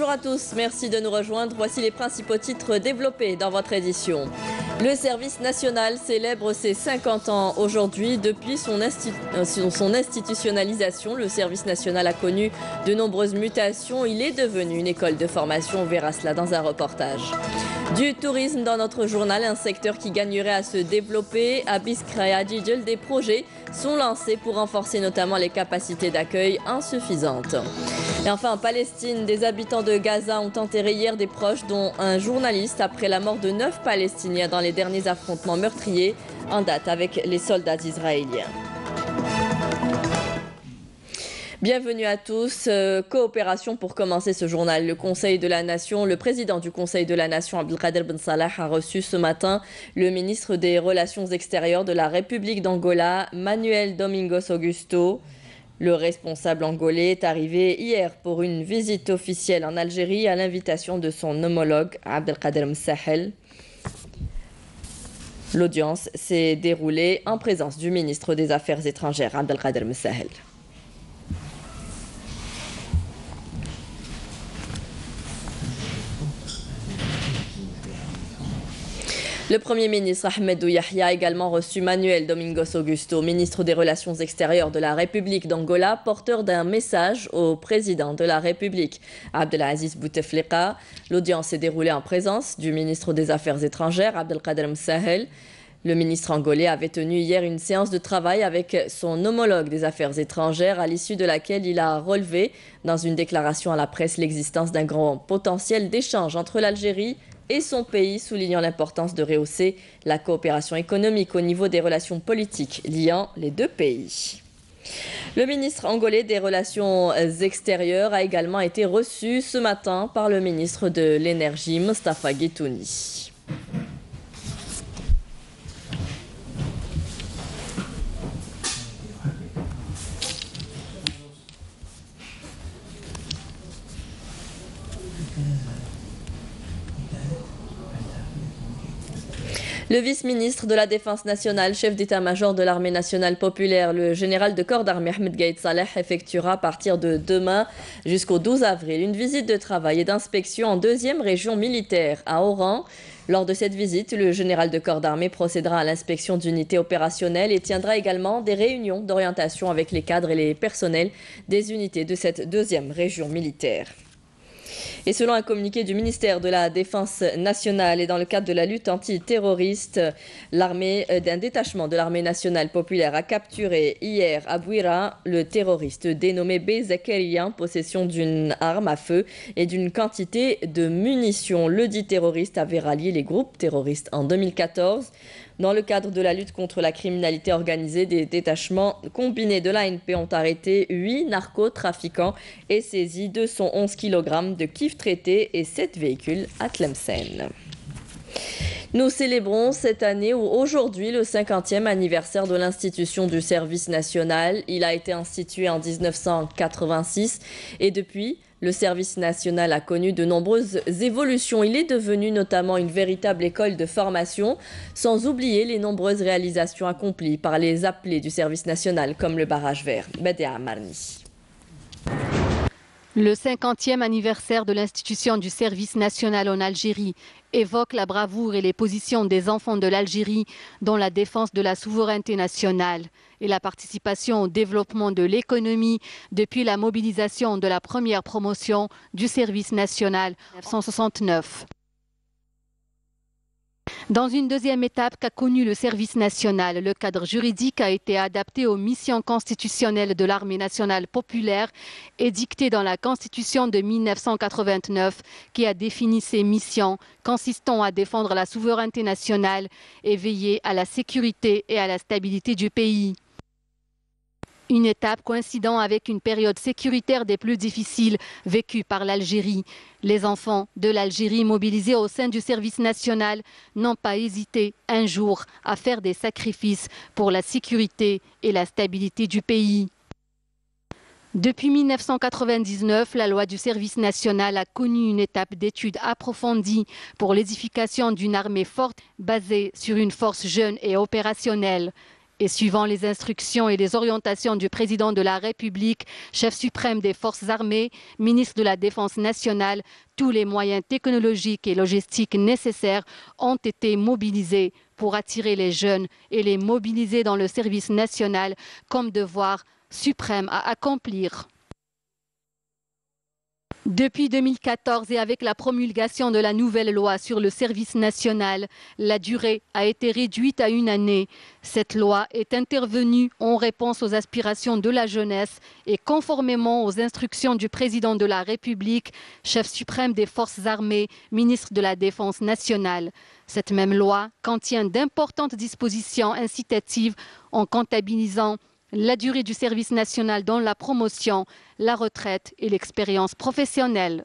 Bonjour à tous, merci de nous rejoindre. Voici les principaux titres développés dans votre édition. Le service national célèbre ses 50 ans aujourd'hui. Depuis son institutionnalisation, le service national a connu de nombreuses mutations. Il est devenu une école de formation. On verra cela dans un reportage. Du tourisme dans notre journal, un secteur qui gagnerait à se développer. À Biskra et Djidjel, des projets sont lancés pour renforcer notamment les capacités d'accueil insuffisantes. Et enfin, en Palestine, des habitants de Gaza ont enterré hier des proches, dont un journaliste, après la mort de 9 Palestiniens dans les derniers affrontements meurtriers en date avec les soldats israéliens. Bienvenue à tous. Coopération pour commencer ce journal. Le Conseil de la Nation, le président du Conseil de la Nation, Abdelkader Ben Salah, a reçu ce matin le ministre des Relations extérieures de la République d'Angola, Manuel Domingos Augusto. Le responsable angolais est arrivé hier pour une visite officielle en Algérie à l'invitation de son homologue Abdelkader Msahel. L'audience s'est déroulée en présence du ministre des Affaires étrangères Abdelkader Msahel. Le Premier ministre Ahmedou Yahya a également reçu Manuel Domingos Augusto, ministre des Relations extérieures de la République d'Angola, porteur d'un message au président de la République, Abdelaziz Bouteflika. L'audience s'est déroulée en présence du ministre des Affaires étrangères, Abdelkader Msahel. Le ministre angolais avait tenu hier une séance de travail avec son homologue des Affaires étrangères, à l'issue de laquelle il a relevé, dans une déclaration à la presse, l'existence d'un grand potentiel d'échange entre l'Algérie et son pays, soulignant l'importance de rehausser la coopération économique au niveau des relations politiques liant les deux pays. Le ministre angolais des Relations extérieures a également été reçu ce matin par le ministre de l'Énergie, Mostafa Guitouni. Le vice-ministre de la Défense nationale, chef d'état-major de l'armée nationale populaire, le général de corps d'armée Ahmed Gaïd Saleh, effectuera à partir de demain jusqu'au 12 avril une visite de travail et d'inspection en 2e région militaire à Oran. Lors de cette visite, le général de corps d'armée procédera à l'inspection d'unités opérationnelles et tiendra également des réunions d'orientation avec les cadres et les personnels des unités de cette 2e région militaire. Et selon un communiqué du ministère de la Défense nationale et dans le cadre de la lutte antiterroriste, d'un détachement de l'armée nationale populaire a capturé hier à Bouira le terroriste dénommé B. Zakaria, possession d'une arme à feu et d'une quantité de munitions. Le dit terroriste avait rallié les groupes terroristes en 2014. Dans le cadre de la lutte contre la criminalité organisée, des détachements combinés de l'ANP ont arrêté 8 narcotrafiquants et saisi 211 kg de kif traité et 7 véhicules à Tlemcen. Nous célébrons cette année ou aujourd'hui le 50e anniversaire de l'institution du service national. Il a été institué en 1986 et depuis, le service national a connu de nombreuses évolutions. Il est devenu notamment une véritable école de formation, sans oublier les nombreuses réalisations accomplies par les appelés du service national, comme le barrage vert. Badia Marni. Le 50e anniversaire de l'institution du service national en Algérie évoque la bravoure et les positions des enfants de l'Algérie dans la défense de la souveraineté nationale et la participation au développement de l'économie depuis la mobilisation de la première promotion du service national en 1969. Dans une deuxième étape qu'a connue le service national, le cadre juridique a été adapté aux missions constitutionnelles de l'armée nationale populaire édictées dans la Constitution de 1989 qui a défini ses missions consistant à défendre la souveraineté nationale et veiller à la sécurité et à la stabilité du pays. Une étape coïncidant avec une période sécuritaire des plus difficiles vécue par l'Algérie. Les enfants de l'Algérie mobilisés au sein du service national n'ont pas hésité un jour à faire des sacrifices pour la sécurité et la stabilité du pays. Depuis 1999, la loi du service national a connu une étape d'étude approfondie pour l'édification d'une armée forte basée sur une force jeune et opérationnelle. Et suivant les instructions et les orientations du président de la République, chef suprême des forces armées, ministre de la Défense nationale, tous les moyens technologiques et logistiques nécessaires ont été mobilisés pour attirer les jeunes et les mobiliser dans le service national comme devoir suprême à accomplir. Depuis 2014 et avec la promulgation de la nouvelle loi sur le service national, la durée a été réduite à 1 année. Cette loi est intervenue en réponse aux aspirations de la jeunesse et conformément aux instructions du président de la République, chef suprême des forces armées, ministre de la Défense nationale. Cette même loi contient d'importantes dispositions incitatives en comptabilisant la durée du service national dans la promotion, la retraite et l'expérience professionnelle.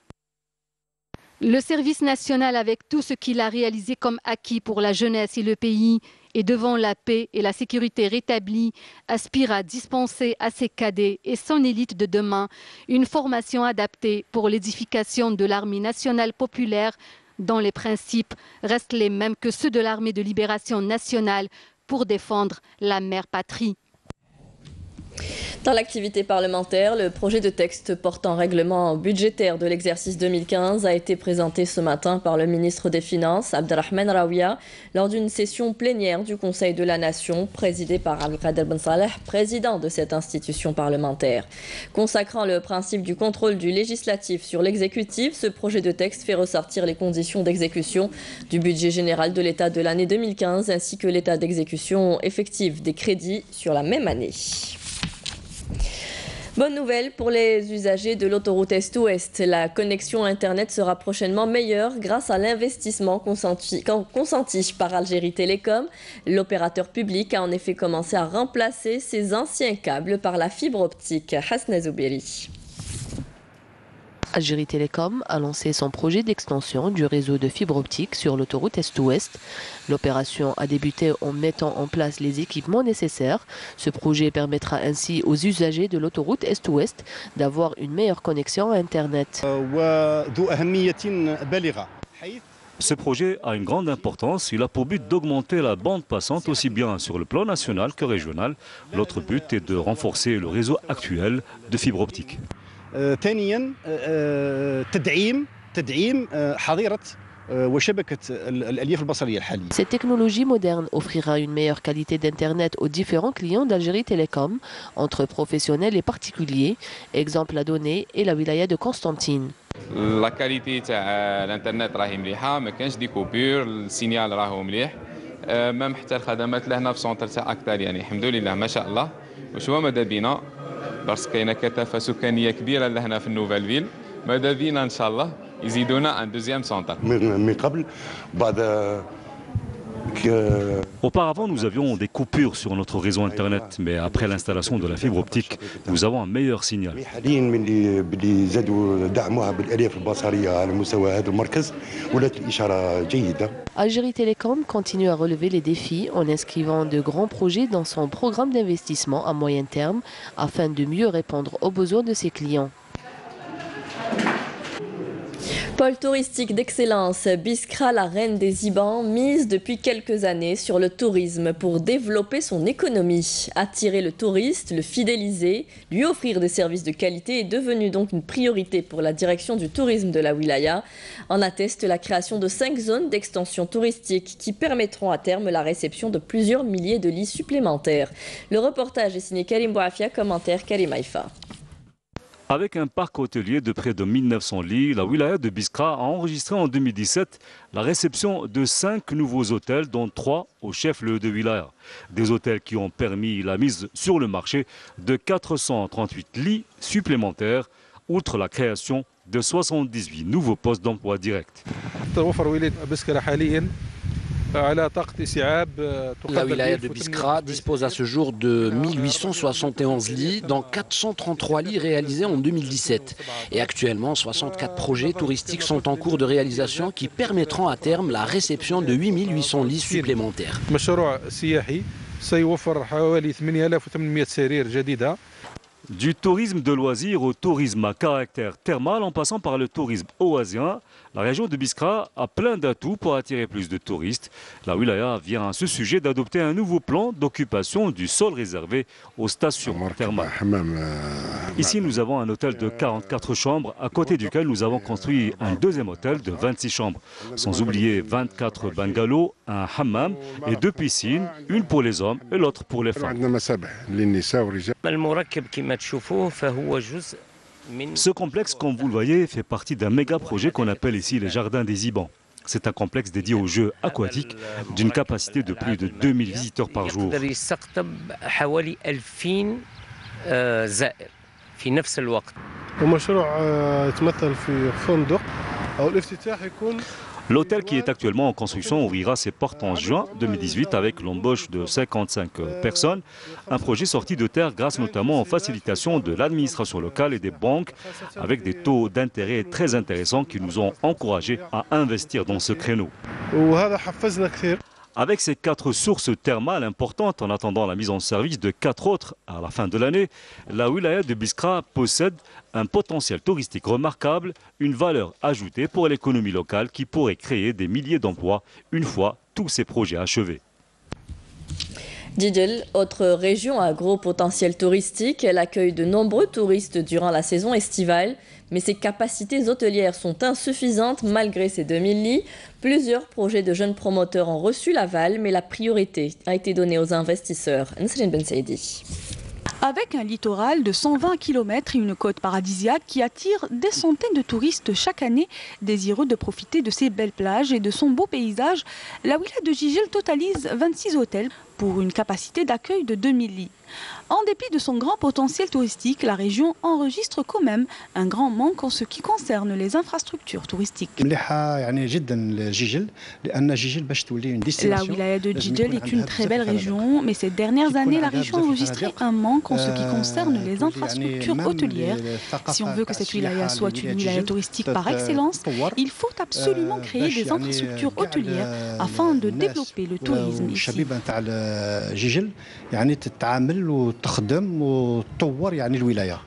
Le service national, avec tout ce qu'il a réalisé comme acquis pour la jeunesse et le pays, et devant la paix et la sécurité rétablie, aspire à dispenser à ses cadets et son élite de demain une formation adaptée pour l'édification de l'armée nationale populaire, dont les principes restent les mêmes que ceux de l'armée de libération nationale pour défendre la mère patrie. Dans l'activité parlementaire, le projet de texte portant règlement budgétaire de l'exercice 2015 a été présenté ce matin par le ministre des Finances, Abdelrahman Raouia, lors d'une session plénière du Conseil de la Nation, présidée par Abdelkader Ben Saleh, président de cette institution parlementaire. Consacrant le principe du contrôle du législatif sur l'exécutif, ce projet de texte fait ressortir les conditions d'exécution du budget général de l'État de l'année 2015 ainsi que l'état d'exécution effective des crédits sur la même année. Bonne nouvelle pour les usagers de l'autoroute Est-Ouest. La connexion Internet sera prochainement meilleure grâce à l'investissement consenti par Algérie Télécom. L'opérateur public a en effet commencé à remplacer ses anciens câbles par la fibre optique. Hasna Zouberi. Algérie Télécom a lancé son projet d'extension du réseau de fibre optique sur l'autoroute Est-Ouest. L'opération a débuté en mettant en place les équipements nécessaires. Ce projet permettra ainsi aux usagers de l'autoroute Est-Ouest d'avoir une meilleure connexion à Internet. Ce projet a une grande importance. Il a pour but d'augmenter la bande passante aussi bien sur le plan national que régional. L'autre but est de renforcer le réseau actuel de fibre optique. ثانيا تدعيم حظيرة وشبكة الألياف البصرية الحالية. Cette technologie moderne offrira une meilleure qualité d'Internet aux différents clients d'Algérie Télécom, entre professionnels et particuliers. Exemple à donner est la wilaya de Constantine. La qualité تاع الانترنت راهي مليحة، ما كانش دي كوبور، السينيال راهو مليح، مام حتى الخدمات لهنا في سونتر تاع أكتر يعني الحمد لله ما شاء الله. وشو ماذا بينا بس كاينه كثافه سكانيه كبيره لهنا في النوفال فيل، ماذا بينا ان شاء الله يزيدونا ان دوزيام سونتر. من قبل بعد Auparavant, nous avions des coupures sur notre réseau Internet, mais après l'installation de la fibre optique, nous avons un meilleur signal. Algérie Télécom continue à relever les défis en inscrivant de grands projets dans son programme d'investissement à moyen terme afin de mieux répondre aux besoins de ses clients. Pôle touristique d'excellence, Biskra, la reine des Ibans, mise depuis quelques années sur le tourisme pour développer son économie. Attirer le touriste, le fidéliser, lui offrir des services de qualité est devenu donc une priorité pour la direction du tourisme de la wilaya. En atteste la création de 5 zones d'extension touristique qui permettront à terme la réception de plusieurs milliers de lits supplémentaires. Le reportage est signé Karim Bouafia, commentaire Karim Haïfa. Avec un parc hôtelier de près de 1900 lits, la wilaya de Biskra a enregistré en 2017 la réception de 5 nouveaux hôtels, dont 3 au chef-lieu de wilaya. Des hôtels qui ont permis la mise sur le marché de 438 lits supplémentaires, outre la création de 78 nouveaux postes d'emploi directs. La wilaya de Biskra dispose à ce jour de 1871 lits, dans 433 lits réalisés en 2017. Et actuellement, 64 projets touristiques sont en cours de réalisation qui permettront à terme la réception de 8800 lits supplémentaires. Du tourisme de loisirs au tourisme à caractère thermal en passant par le tourisme oasien, la région de Biskra a plein d'atouts pour attirer plus de touristes. La wilaya vient à ce sujet d'adopter un nouveau plan d'occupation du sol réservé aux stations thermales. Ici, nous avons un hôtel de 44 chambres, à côté duquel nous avons construit un deuxième hôtel de 26 chambres. Sans oublier 24 bungalows, un hammam et 2 piscines, une pour les hommes et l'autre pour les femmes. Ce complexe, comme vous le voyez, fait partie d'un méga projet qu'on appelle ici les Jardins des Ibans. C'est un complexe dédié aux jeux aquatiques d'une capacité de plus de 2000 visiteurs par jour. L'hôtel qui est actuellement en construction ouvrira ses portes en juin 2018 avec l'embauche de 55 personnes. Un projet sorti de terre grâce notamment aux facilitations de l'administration locale et des banques avec des taux d'intérêt très intéressants qui nous ont encouragés à investir dans ce créneau. Avec ces 4 sources thermales importantes en attendant la mise en service de 4 autres à la fin de l'année, la wilaya de Biskra possède un potentiel touristique remarquable, une valeur ajoutée pour l'économie locale qui pourrait créer des milliers d'emplois une fois tous ces projets achevés. Djidjel, autre région à gros potentiel touristique, elle accueille de nombreux touristes durant la saison estivale, mais ses capacités hôtelières sont insuffisantes malgré ses 2000 lits. Plusieurs projets de jeunes promoteurs ont reçu l'aval, mais la priorité a été donnée aux investisseurs. Nsrine Ben Saidi. Avec un littoral de 120 km et une côte paradisiaque qui attire des centaines de touristes chaque année, désireux de profiter de ses belles plages et de son beau paysage, la wilaya de Djidjel totalise 26 hôtels pour une capacité d'accueil de 2000 lits. En dépit de son grand potentiel touristique, la région enregistre quand même un grand manque en ce qui concerne les infrastructures touristiques. La wilaya de Djidjel est une très belle région, mais ces dernières années, la région a enregistré un manque en ce qui concerne les infrastructures hôtelières. Si on veut que cette wilaya soit une wilaya touristique par excellence, il faut absolument créer des infrastructures hôtelières afin de développer le tourisme ici. وتخدم وتطور يعني الولايه.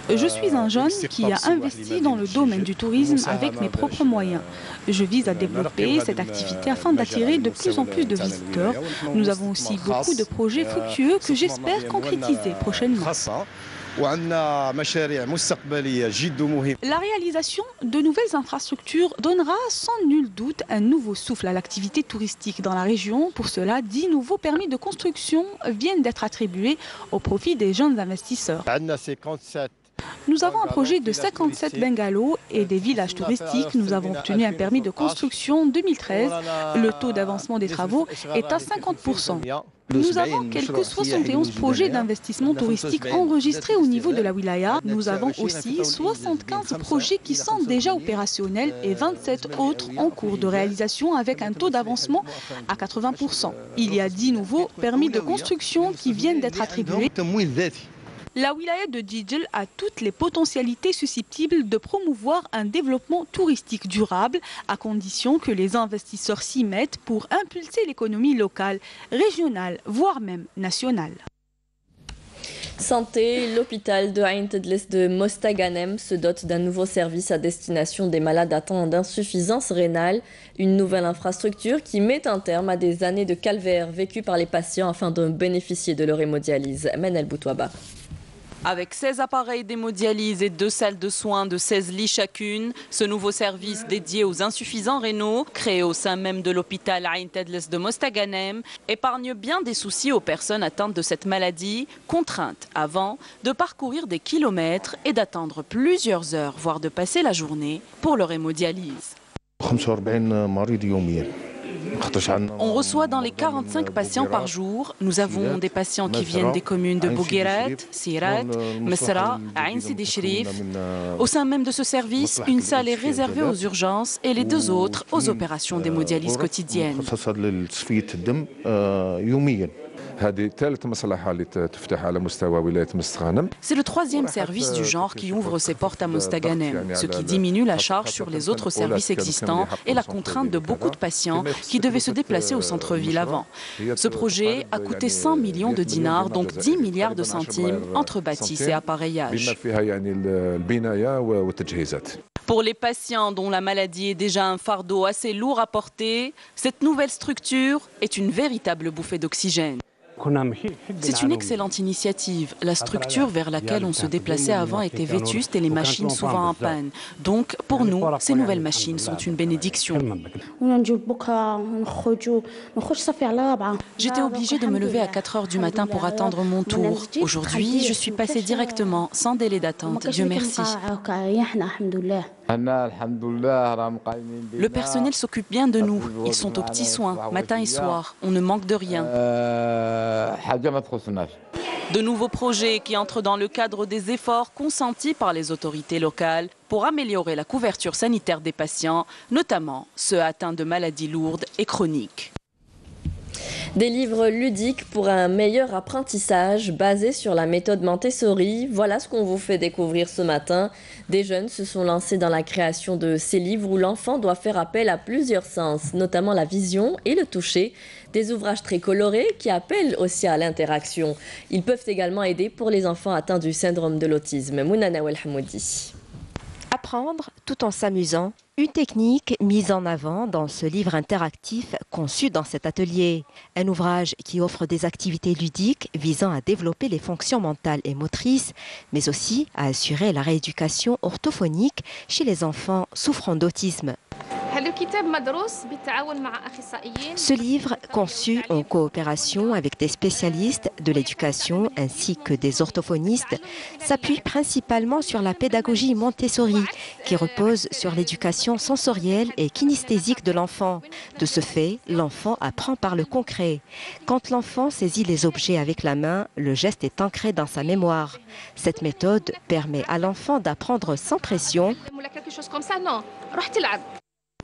Je suis un jeune qui a investi dans le domaine du tourisme avec mes propres moyens. Je vise à développer cette activité afin d'attirer de plus en plus de visiteurs. Nous avons aussi beaucoup de projets fructueux que j'espère concrétiser prochainement. La réalisation de nouvelles infrastructures donnera sans nul doute un nouveau souffle à l'activité touristique dans la région. Pour cela, 10 nouveaux permis de construction viennent d'être attribués au profit des jeunes investisseurs. Nous avons un projet de 57 bungalows et des villages touristiques. Nous avons obtenu un permis de construction en 2013. Le taux d'avancement des travaux est à 50%. Nous avons quelques 71 projets d'investissement touristique enregistrés au niveau de la wilaya. Nous avons aussi 75 projets qui sont déjà opérationnels et 27 autres en cours de réalisation avec un taux d'avancement à 80%. Il y a 10 nouveaux permis de construction qui viennent d'être attribués. La wilaya de Djidjel a toutes les potentialités susceptibles de promouvoir un développement touristique durable, à condition que les investisseurs s'y mettent pour impulser l'économie locale, régionale, voire même nationale. Santé, l'hôpital de Ain Tedles de Mostaganem se dote d'un nouveau service à destination des malades atteints d'insuffisance rénale, une nouvelle infrastructure qui met un terme à des années de calvaire vécues par les patients afin de bénéficier de leur hémodialyse. Menel Boutouaba. Avec 16 appareils d'hémodialyse et 2 salles de soins de 16 lits chacune, ce nouveau service dédié aux insuffisants rénaux, créé au sein même de l'hôpital Ain Tedles de Mostaganem, épargne bien des soucis aux personnes atteintes de cette maladie, contraintes avant de parcourir des kilomètres et d'attendre plusieurs heures, voire de passer la journée pour leur hémodialyse. On reçoit dans les 45 patients par jour. Nous avons des patients qui viennent des communes de Bouguerat, Sirat, Mesra, Ain Sidi Chérif. Au sein même de ce service, une salle est réservée aux urgences et les 2 autres aux opérations d'hémodialyse quotidiennes. C'est le troisième service du genre qui ouvre ses portes à Mostaganem, ce qui diminue la charge sur les autres services existants et la contrainte de beaucoup de patients qui devaient se déplacer au centre-ville avant. Ce projet a coûté 100 millions de dinars, donc 10 milliards de centimes, entre bâtisses et appareillage. Pour les patients dont la maladie est déjà un fardeau assez lourd à porter, cette nouvelle structure est une véritable bouffée d'oxygène. C'est une excellente initiative. La structure vers laquelle on se déplaçait avant était vétuste et les machines souvent en panne. Donc, pour nous, ces nouvelles machines sont une bénédiction. J'étais obligée de me lever à 4 heures du matin pour attendre mon tour. Aujourd'hui, je suis passée directement, sans délai d'attente. Dieu merci. Le personnel s'occupe bien de nous. Ils sont aux petits soins, matin et soir. On ne manque de rien. De nouveaux projets qui entrent dans le cadre des efforts consentis par les autorités locales pour améliorer la couverture sanitaire des patients, notamment ceux atteints de maladies lourdes et chroniques. Des livres ludiques pour un meilleur apprentissage basés sur la méthode Montessori. Voilà ce qu'on vous fait découvrir ce matin. Des jeunes se sont lancés dans la création de ces livres où l'enfant doit faire appel à plusieurs sens, notamment la vision et le toucher. Des ouvrages très colorés qui appellent aussi à l'interaction. Ils peuvent également aider pour les enfants atteints du syndrome de l'autisme. Mounana Welhamoudi. Apprendre tout en s'amusant, une technique mise en avant dans ce livre interactif conçu dans cet atelier. Un ouvrage qui offre des activités ludiques visant à développer les fonctions mentales et motrices, mais aussi à assurer la rééducation orthophonique chez les enfants souffrant d'autisme. Ce livre, conçu en coopération avec des spécialistes de l'éducation ainsi que des orthophonistes, s'appuie principalement sur la pédagogie Montessori, qui repose sur l'éducation sensorielle et kinesthésique de l'enfant. De ce fait, l'enfant apprend par le concret. Quand l'enfant saisit les objets avec la main, le geste est ancré dans sa mémoire. Cette méthode permet à l'enfant d'apprendre sans pression.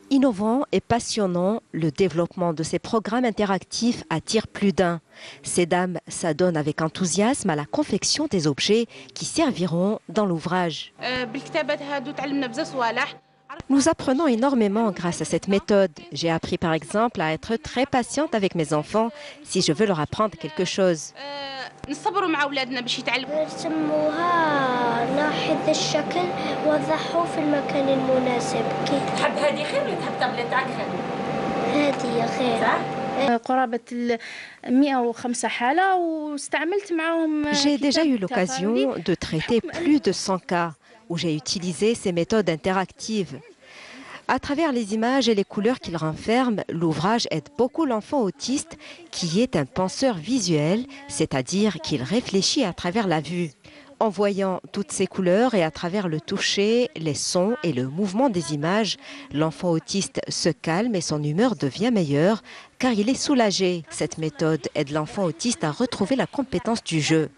Innovant et passionnant, le développement de ces programmes interactifs attire plus d'un. Ces dames s'adonnent avec enthousiasme à la confection des objets qui serviront dans l'ouvrage. Nous apprenons énormément grâce à cette méthode. J'ai appris par exemple à être très patiente avec mes enfants si je veux leur apprendre quelque chose. J'ai déjà eu l'occasion de traiter plus de 100 cas où j'ai utilisé ces méthodes interactives. À travers les images et les couleurs qu'il renferme, l'ouvrage aide beaucoup l'enfant autiste qui est un penseur visuel, c'est-à-dire qu'il réfléchit à travers la vue. En voyant toutes ces couleurs et à travers le toucher, les sons et le mouvement des images, l'enfant autiste se calme et son humeur devient meilleure car il est soulagé. Cette méthode aide l'enfant autiste à retrouver la compétence du jeu.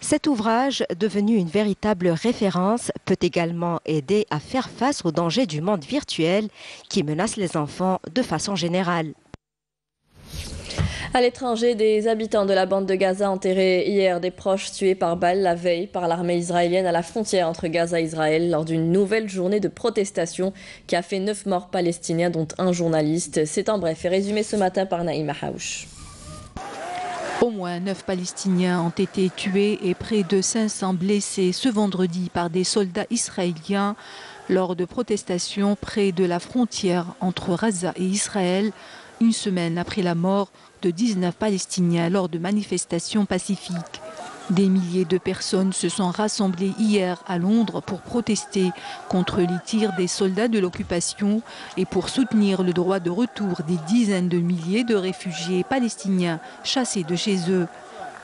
Cet ouvrage, devenu une véritable référence, peut également aider à faire face aux dangers du monde virtuel qui menace les enfants de façon générale. À l'étranger, des habitants de la bande de Gaza enterrés hier des proches tués par balle la veille par l'armée israélienne à la frontière entre Gaza et Israël lors d'une nouvelle journée de protestation qui a fait 9 morts palestiniens dont un journaliste. C'est en bref et résumé ce matin par Naïma Haouch. Au moins 9 Palestiniens ont été tués et près de 500 blessés ce vendredi par des soldats israéliens lors de protestations près de la frontière entre Gaza et Israël, une semaine après la mort de 19 Palestiniens lors de manifestations pacifiques. Des milliers de personnes se sont rassemblées hier à Londres pour protester contre les tirs des soldats de l'occupation et pour soutenir le droit de retour des dizaines de milliers de réfugiés palestiniens chassés de chez eux.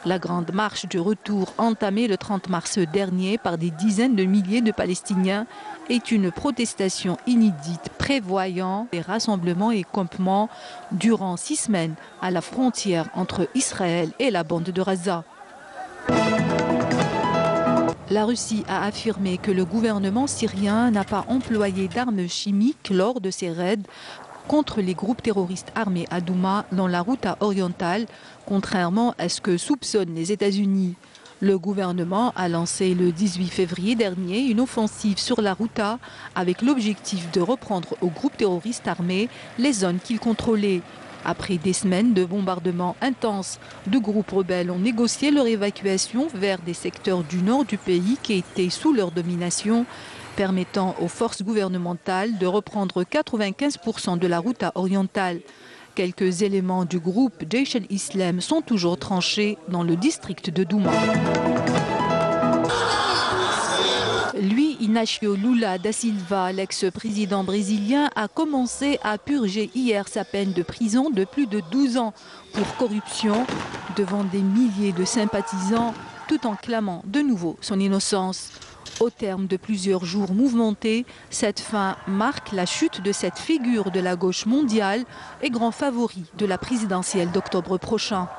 La grande marche du retour entamée le 30 mars dernier par des dizaines de milliers de Palestiniens est une protestation inédite prévoyant des rassemblements et campements durant 6 semaines à la frontière entre Israël et la bande de Gaza. La Russie a affirmé que le gouvernement syrien n'a pas employé d'armes chimiques lors de ses raids contre les groupes terroristes armés à Douma dans la Ghouta orientale, contrairement à ce que soupçonnent les États-Unis. Le gouvernement a lancé le 18 février dernier une offensive sur la Ghouta avec l'objectif de reprendre aux groupes terroristes armés les zones qu'ils contrôlaient. Après des semaines de bombardements intenses, deux groupes rebelles ont négocié leur évacuation vers des secteurs du nord du pays qui étaient sous leur domination, permettant aux forces gouvernementales de reprendre 95% de la Ghouta orientale. Quelques éléments du groupe Jaish al-Islam sont toujours tranchés dans le district de Douma. Lui, Inácio Lula da Silva, l'ex-président brésilien, a commencé à purger hier sa peine de prison de plus de 12 ans pour corruption devant des milliers de sympathisants, tout en clamant de nouveau son innocence. Au terme de plusieurs jours mouvementés, cette fin marque la chute de cette figure de la gauche mondiale et grand favori de la présidentielle d'octobre prochain.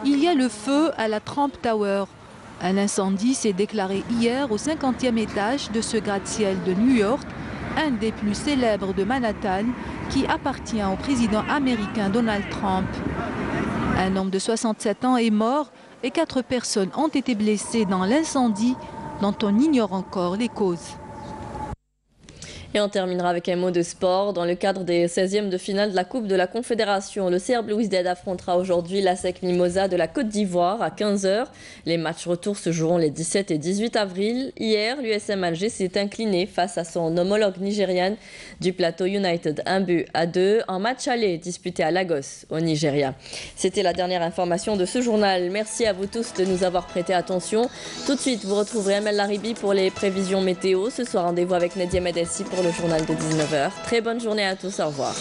Il y a le feu à la Trump Tower. Un incendie s'est déclaré hier au 50e étage de ce gratte-ciel de New York, un des plus célèbres de Manhattan, qui appartient au président américain Donald Trump. Un homme de 67 ans est mort et 4 personnes ont été blessées dans l'incendie dont on ignore encore les causes. Et on terminera avec un mot de sport. Dans le cadre des 16e de finale de la Coupe de la Confédération, le CR Belouizdad affrontera aujourd'hui l'ASEC Mimosa de la Côte d'Ivoire à 15h. Les matchs retour se joueront les 17 et 18 avril. Hier, l'USM Alger s'est incliné face à son homologue nigériane du Plateau United 1-2 en match aller disputé à Lagos au Nigeria. C'était la dernière information de ce journal. Merci à vous tous de nous avoir prêté attention. Tout de suite, vous retrouverez Amel Laribi pour les prévisions météo. Ce soir, rendez-vous avec Nadia Medessi pour le journal de 19h. Très bonne journée à tous, au revoir.